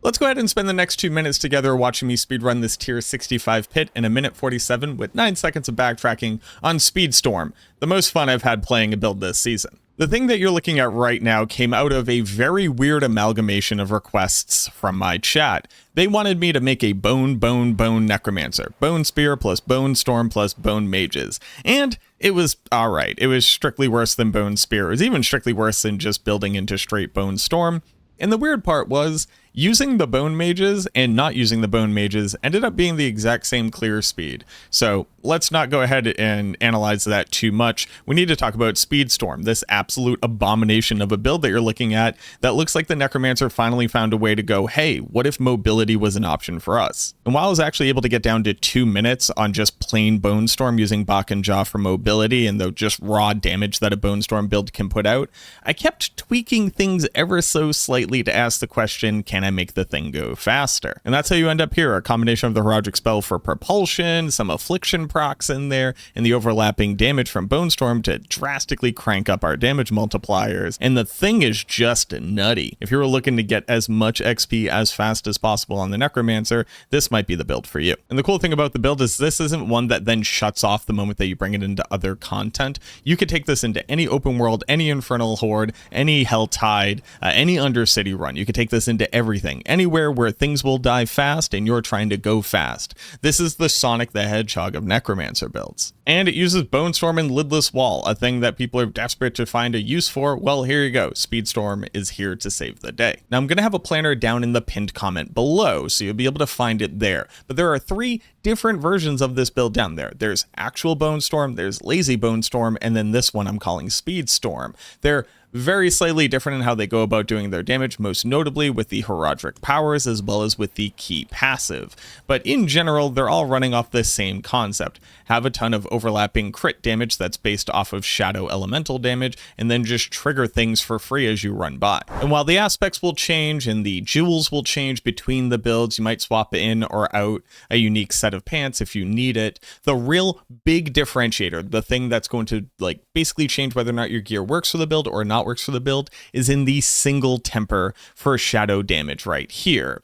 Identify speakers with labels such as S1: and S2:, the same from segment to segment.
S1: Let's go ahead and spend the next 2 minutes together watching me speedrun this tier 65 pit in a minute 47 with 9 seconds of backtracking on SpeedStorm, the most fun I've had playing a build this season. The thing that you're looking at right now came out of a very weird amalgamation of requests from my chat. They wanted me to make a bone Necromancer. Bone Spear plus Bone Storm plus Bone Mages. And it was alright. It was strictly worse than Bone Spear. It was even strictly worse than just building into straight Bone Storm. And the weird part was, using the Bone Mages and not using the Bone Mages ended up being the exact same clear speed. So let's not go ahead and analyze that too much. We need to talk about SpeedStorm, this absolute abomination of a build that you're looking at that looks like the Necromancer finally found a way to go, hey, what if mobility was an option for us? And while I was actually able to get down to 2 minutes on just plain Bone Storm using Bach and Jaw for mobility and the just raw damage that a Bone Storm build can put out, I kept tweaking things ever so slightly to ask the question, can I make the thing go faster? And that's how you end up here, a combination of the Heraldic spell for propulsion, some affliction procs in there, and the overlapping damage from Bone Storm to drastically crank up our damage multipliers. And the thing is just nutty. If you were looking to get as much XP as fast as possible on the Necromancer, this might be the build for you. And the cool thing about the build is this isn't one that then shuts off the moment that you bring it into other content. You could take this into any open world, any Infernal Horde, any Hell Tide, any Undercity run. You could take this into everything, anywhere where things will die fast and you're trying to go fast. This is the Sonic the Hedgehog of Necromancer builds. And it uses Bone Storm and Lidless Wall, a thing that people are desperate to find a use for. Well, here you go. SpeedStorm is here to save the day. Now, I'm going to have a planner down in the pinned comment below, so you'll be able to find it there. But there are 3 different versions of this build down there. There's actual Bone Storm, there's Lazy Bone Storm, and then this one I'm calling SpeedStorm. They're very slightly different in how they go about doing their damage, most notably with the Heraldic powers as well as with the key passive. But in general, they're all running off the same concept. Have a ton of overlapping crit damage that's based off of shadow elemental damage, and then just trigger things for free as you run by. And while the aspects will change and the jewels will change between the builds, you might swap in or out a unique set of pants if you need it. The real big differentiator, the thing that's going to basically change whether or not your gear works for the build or not works for the build, is in the single temper for shadow damage right here.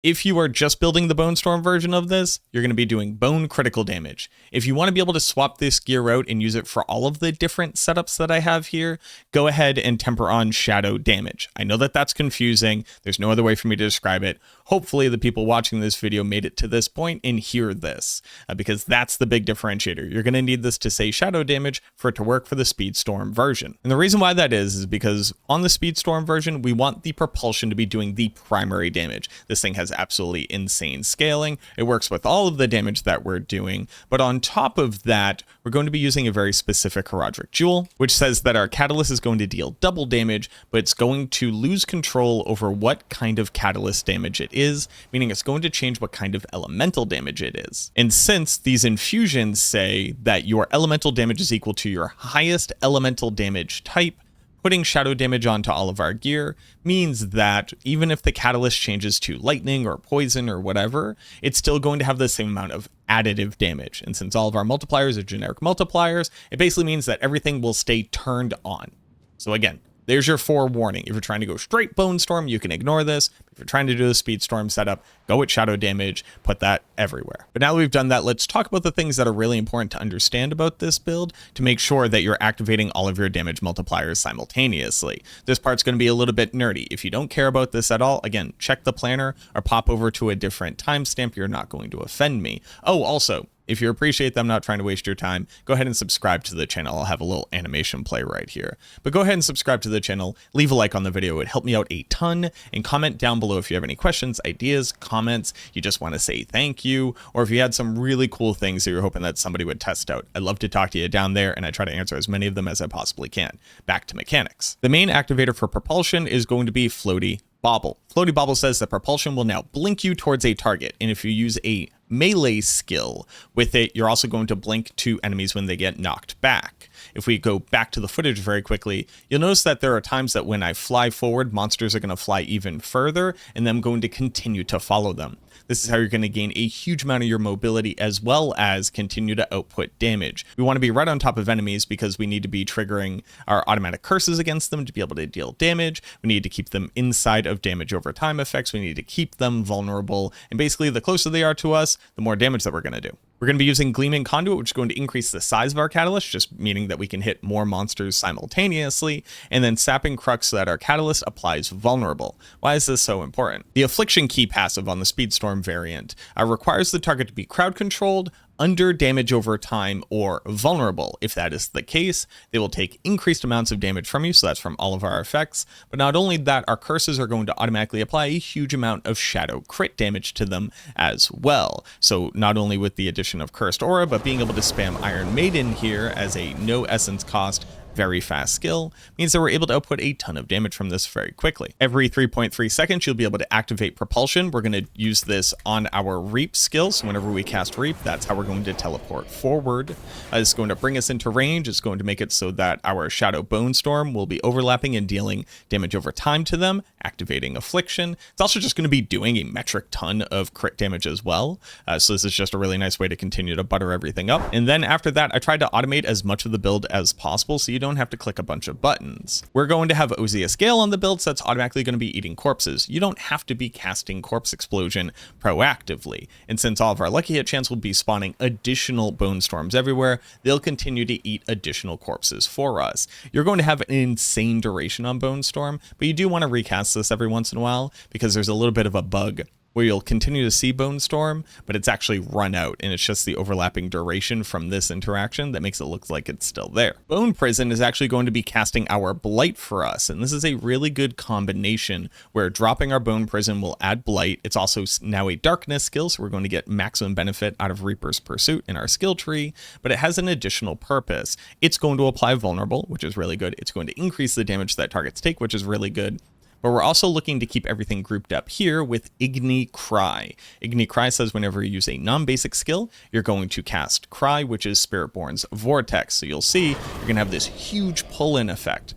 S1: If you are just building the Bone Storm version of this, you're going to be doing bone critical damage. If you want to be able to swap this gear out and use it for all of the different setups that I have here, go ahead and temper on shadow damage. I know that that's confusing. There's no other way for me to describe it. Hopefully the people watching this video made it to this point and hear this, because that's the big differentiator. You're going to need this to say shadow damage for it to work for the SpeedStorm version. And the reason why that is because on the SpeedStorm version, we want the propulsion to be doing the primary damage. This thing has absolutely insane scaling. It works with all of the damage that we're doing, but on top of that, we're going to be using a very specific Heraldic jewel, which says that our catalyst is going to deal double damage, but it's going to lose control over what kind of catalyst damage it is, meaning it's going to change what kind of elemental damage it is. And since these infusions say that your elemental damage is equal to your highest elemental damage type, putting shadow damage onto all of our gear means that even if the catalyst changes to lightning or poison or whatever, it's still going to have the same amount of additive damage. And since all of our multipliers are generic multipliers, it basically means that everything will stay turned on. So again, there's your forewarning. If you're trying to go straight Bone Storm, you can ignore this. If you're trying to do the SpeedStorm setup, go with shadow damage, put that everywhere. But now that we've done that, let's talk about the things that are really important to understand about this build to make sure that you're activating all of your damage multipliers simultaneously. This part's going to be a little bit nerdy. If you don't care about this at all, again, check the planner or pop over to a different timestamp. You're not going to offend me. Oh, also, if you appreciate them not trying to waste your time, go ahead and subscribe to the channel. I'll have a little animation play right here. But go ahead and subscribe to the channel, leave a like on the video. It would help me out a ton, and comment down below if you have any questions, ideas, comments, you just want to say thank you, or if you had some really cool things that you're hoping that somebody would test out. I'd love to talk to you down there, and I try to answer as many of them as I possibly can. Back to mechanics. The main activator for propulsion is going to be Floaty Bobble. Floaty Bobble says that propulsion will now blink you towards a target, and if you use a melee skill with it, you're also going to blink to enemies when they get knocked back. If we go back to the footage very quickly, you'll notice that there are times that when I fly forward, monsters are going to fly even further, and I'm going to continue to follow them. This is how you're going to gain a huge amount of your mobility as well as continue to output damage. We want to be right on top of enemies because we need to be triggering our automatic curses against them to be able to deal damage. We need to keep them inside of damage over time effects. We need to keep them vulnerable. And basically, the closer they are to us, the more damage that we're going to do. We're going to be using Gleaming Conduit, which is going to increase the size of our catalyst, just meaning that we can hit more monsters simultaneously, and then Sapping Crux so that our catalyst applies vulnerable. Why is this so important? The Affliction key passive on the SpeedStorm variant requires the target to be crowd controlled, under damage over time, or vulnerable. If that is the case, they will take increased amounts of damage from you, so that's from all of our effects. But not only that, our curses are going to automatically apply a huge amount of shadow crit damage to them as well. So not only with the addition of Cursed Aura, but being able to spam Iron Maiden here as a no essence cost, very fast skill means that we're able to output a ton of damage from this very quickly. Every 3.3 seconds, you'll be able to activate propulsion. We're going to use this on our Reap skill. So whenever we cast Reap, that's how we're going to teleport forward. It's going to bring us into range. It's going to make it so that our Shadow Bone Storm will be overlapping and dealing damage over time to them, activating Affliction. It's also just going to be doing a metric ton of crit damage as well. So this is just a really nice way to continue to butter everything up. And then after that, I tried to automate as much of the build as possible so you don't have to click a bunch of buttons. We're going to have Ozia Scale on the build, so that's automatically going to be eating corpses. You don't have to be casting Corpse Explosion proactively. And since all of our Lucky Hit chance will be spawning additional Bone Storms everywhere, they'll continue to eat additional corpses for us. You're going to have an insane duration on Bone Storm, but you do want to recast this every once in a while because there's a little bit of a bug where you'll continue to see Bone Storm, but it's actually run out, and it's just the overlapping duration from this interaction that makes it look like it's still there. Bone Prison is actually going to be casting our Blight for us, and this is a really good combination where dropping our Bone Prison will add Blight. It's also now a Darkness skill, so we're going to get maximum benefit out of Reaper's Pursuit in our skill tree, but it has an additional purpose. It's going to apply Vulnerable, which is really good. It's going to increase the damage that targets take, which is really good. But we're also looking to keep everything grouped up here with Igni Cry. Igni Cry says whenever you use a non-basic skill, you're going to cast Cry, which is Spiritborn's Vortex. So you'll see you're going to have this huge pull-in effect.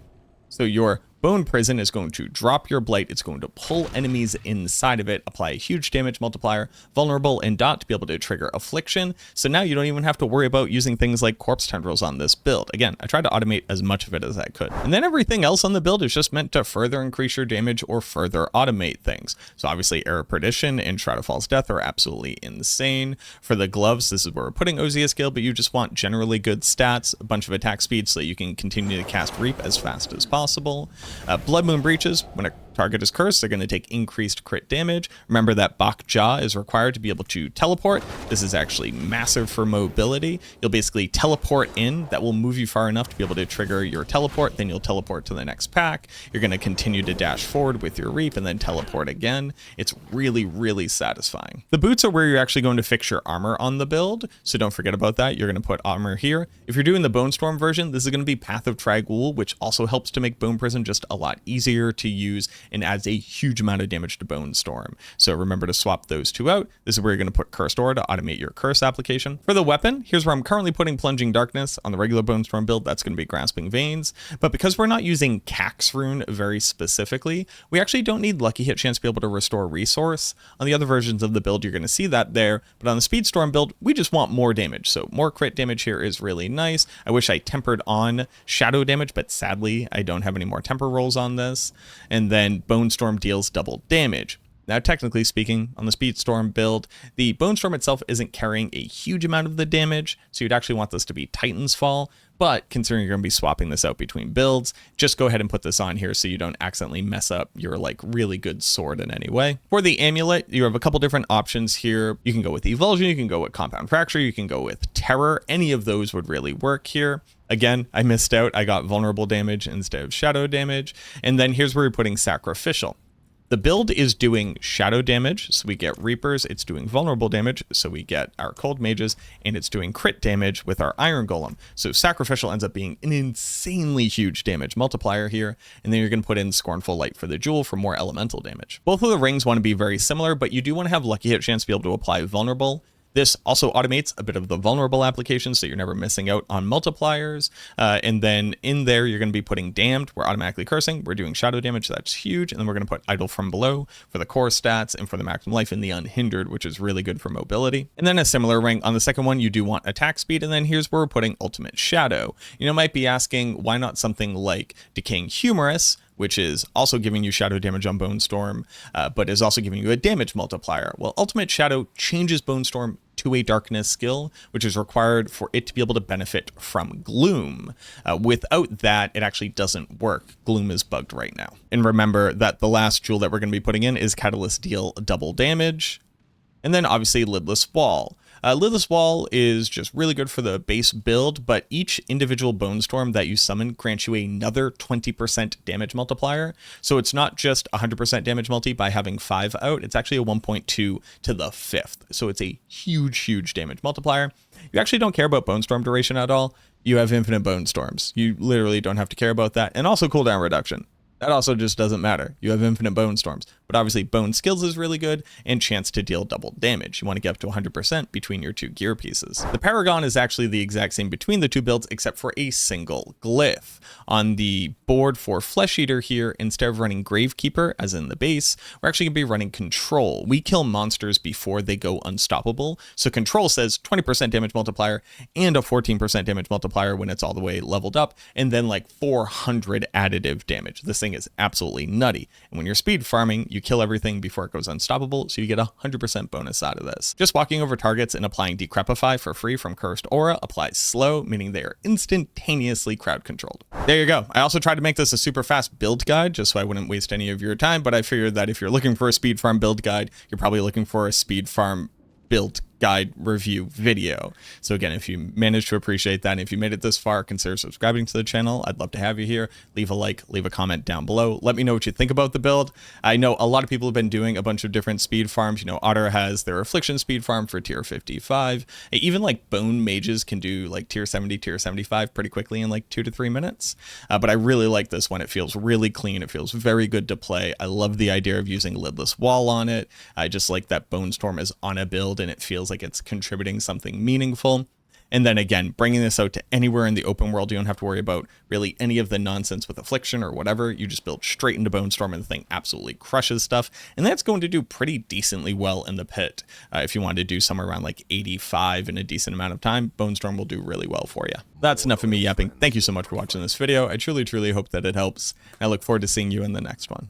S1: So your Bone Prison is going to drop your Blight. It's going to pull enemies inside of it, apply a huge damage multiplier, vulnerable, and dot to be able to trigger Affliction. So now you don't even have to worry about using things like Corpse Tendrils on this build. Again, I tried to automate as much of it as I could. And then everything else on the build is just meant to further increase your damage or further automate things. So obviously Era Perdition and Shroud of Fall's Death are absolutely insane. For the gloves, this is where we're putting Ozia Scale, but you just want generally good stats, a bunch of attack speed so that you can continue to cast Reap as fast as possible. Blood Moon Breaches, when a target is cursed, they're going to take increased crit damage. Remember that Bak Jaw is required to be able to teleport. This is actually massive for mobility. You'll basically teleport in. That will move you far enough to be able to trigger your teleport. Then you'll teleport to the next pack. You're going to continue to dash forward with your Reap and then teleport again. It's really, really satisfying. The boots are where you're actually going to fix your armor on the build, so don't forget about that. You're going to put armor here. If you're doing the Bone Storm version, this is going to be Path of Trag'Oul, which also helps to make Bone Prison just a lot easier to use and adds a huge amount of damage to Bone Storm. So remember to swap those two out. This is where you're going to put Cursed Aura to automate your curse application. For the weapon, here's where I'm currently putting Plunging Darkness. On the regular Bone Storm build, that's going to be Grasping Veins. But because we're not using Cax Rune very specifically, we actually don't need Lucky Hit chance to be able to restore resource. On the other versions of the build, you're going to see that there. But on the SpeedStorm build, we just want more damage. So more crit damage here is really nice. I wish I tempered on shadow damage, but sadly, I don't have any more temper rolls on this. And then Bone Storm deals double damage. Now, technically speaking, on the SpeedStorm build, the Bone Storm itself isn't carrying a huge amount of the damage, so you'd actually want this to be Titan's Fall, but considering you're going to be swapping this out between builds, just go ahead and put this on here so you don't accidentally mess up your really good sword in any way. For the amulet, you have a couple different options here. You can go with Evulsion, you can go with Compound Fracture, you can go with Terror. Any of those would really work here. Again, I missed out. I got vulnerable damage instead of shadow damage. And then here's where we're putting Sacrificial. The build is doing shadow damage, so we get Reapers. It's doing vulnerable damage, so we get our Cold Mages, and it's doing crit damage with our Iron Golem. So Sacrificial ends up being an insanely huge damage multiplier here, and then you're going to put in Scornful Light for the Jewel for more elemental damage. Both of the rings want to be very similar, but you do want to have Lucky Hit chance to be able to apply vulnerable. This also automates a bit of the vulnerable applications, so you're never missing out on multipliers. And then in there, you're going to be putting Damned. We're automatically cursing. We're doing shadow damage. That's huge. And then we're going to put Idle from below for the core stats and for the maximum life in the unhindered, which is really good for mobility. And then a similar rank on the second one, you do want attack speed. And then here's where we're putting ultimate shadow. You might be asking, why not something like Decaying Humorous, which is also giving you shadow damage on Bone Storm, but is also giving you a damage multiplier. Well, Ultimate Shadow changes Bone Storm to a darkness skill, which is required for it to be able to benefit from Gloom. Without that, it actually doesn't work. Gloom is bugged right now. And remember that the last jewel that we're going to be putting in is Catalyst Deal double damage. And then obviously Lidless Wall. Lidless Wall is just really good for the base build, but each individual Bone Storm that you summon grants you another 20% damage multiplier. So it's not just 100% damage multi by having 5 out, it's actually a 1.2 to the 5th. So it's a huge, huge damage multiplier. You actually don't care about Bone Storm duration at all. You have infinite Bone Storms. You literally don't have to care about that. And also cooldown reduction. That also just doesn't matter. You have infinite Bone Storms, but obviously Bone Skills is really good and chance to deal double damage. You want to get up to 100% between your two gear pieces. The Paragon is actually the exact same between the two builds except for a single glyph. On the board for Flesh Eater here, instead of running Gravekeeper as in the base, we're actually going to be running Control. We kill monsters before they go unstoppable. So Control says 20% damage multiplier and a 14% damage multiplier when it's all the way leveled up, and then like 400 additive damage. This thing is absolutely nutty. And when you're speed farming, you kill everything before it goes unstoppable, so you get 100% bonus out of this. Just walking over targets and applying Decrepify for free from Cursed Aura applies slow, meaning they are instantaneously crowd controlled. There you go. I also tried to make this a super fast build guide just so I wouldn't waste any of your time, but I figured that if you're looking for a speed farm build guide, you're probably looking for a speed farm build guide review video. So again, if you managed to appreciate that, and if you made it this far, consider subscribing to the channel. I'd love to have you here. Leave a like, leave a comment down below. Let me know what you think about the build. I know a lot of people have been doing a bunch of different speed farms. Otter has their Affliction speed farm for tier 55. Even like Bone Mages can do like tier 70, tier 75 pretty quickly in like 2 to 3 minutes. But I really like this one. It feels really clean. It feels very good to play. I love the idea of using Lidless Wall on it. I just like that Bone Storm is on a build and it feels like it's contributing something meaningful. And then again, bringing this out to anywhere in the open world, you don't have to worry about really any of the nonsense with Affliction or whatever. You just build straight into Bone Storm and the thing absolutely crushes stuff. And that's going to do pretty decently well in the pit. If you wanted to do somewhere around like 85 in a decent amount of time, Bone Storm will do really well for you. That's enough of me yapping. Thank you so much for watching this video. I truly, truly hope that it helps. And I look forward to seeing you in the next one.